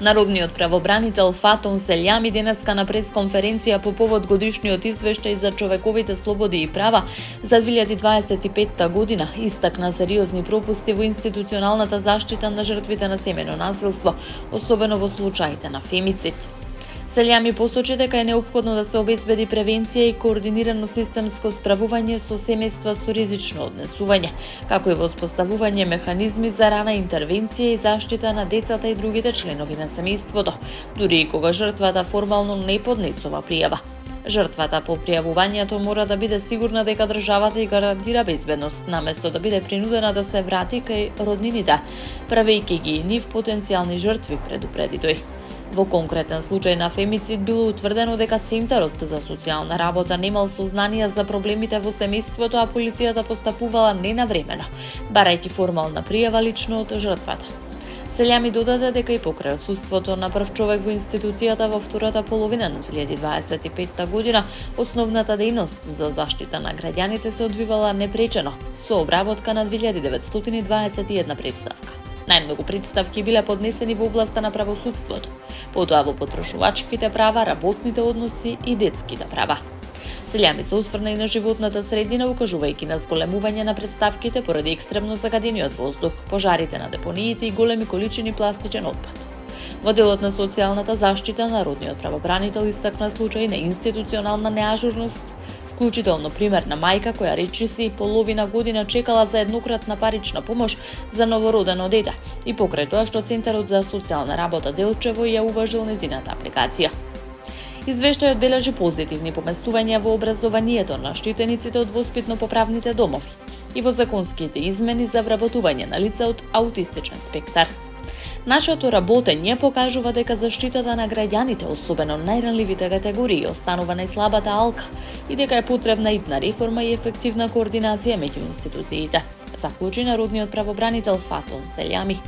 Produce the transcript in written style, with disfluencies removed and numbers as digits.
Народниот правобранител Фатон Селјами денеска на пресконференција по повод годишниот извештај за човековите слободи и права за 2025 година истакна сериозни пропусти во институционалната заштита на жртвите на семејно насилство, особено во случаите на фемицид. Селјами посочи дека е неопходно да се обезбеди превенција и координирано системско справување со семејства со ризично однесување, како и воспоставување механизми за рана интервенција и заштита на децата и другите членови на семејството, дури и кога жртвата формално не поднесува пријава. Жртвата по пријавувањето мора да биде сигурна дека државата и гарантира безбедност, наместо да биде принудена да се врати кај роднините, правејќи ги нив потенцијални жртви, предупреди тој. Во конкретен случај на фемицид било утврдено дека Центарот за социјална работа немал сознанија за проблемите во семејството, а полицијата постапувала ненавремено, барајќи формална пријава лично од жртвата. Селјами додаде дека и покрај отсуството на прв човек во институцијата во втората половина на 2025 година, основната дејност за заштита на граѓаните се одвивала непречено, со обработка на 2921 представка. Најмногу представки биле поднесени во областа на правосудството, потоа во потрошувачките права, работните односи и детските права. Селјами се осврна и на животната средина, укажувајќи на зголемување на представките поради екстремно загадениот воздух, пожарите на депониите и големи количини пластичен отпад. Во делот на социјалната заштита, народниот правобранител истакна случаи на институционална неажурност, вклучително пример на мајка која речиси половина година чекала за еднократна парична помош за новородено дете и покрај тоа што Центарот за социјална работа Делчево ја уважил незината апликација. Извештајот бележи позитивни поместувања во образованието на штитениците од воспитно-поправните домови и во законските измени за вработување на лица од аутистичен спектар. Нашето работење покажува дека заштитата на граѓаните, особено најранливите категории, останува најслабата алка и дека е потребна итна реформа и ефективна координација меѓу институциите, заклучи народниот правобранител Фатон Селјами.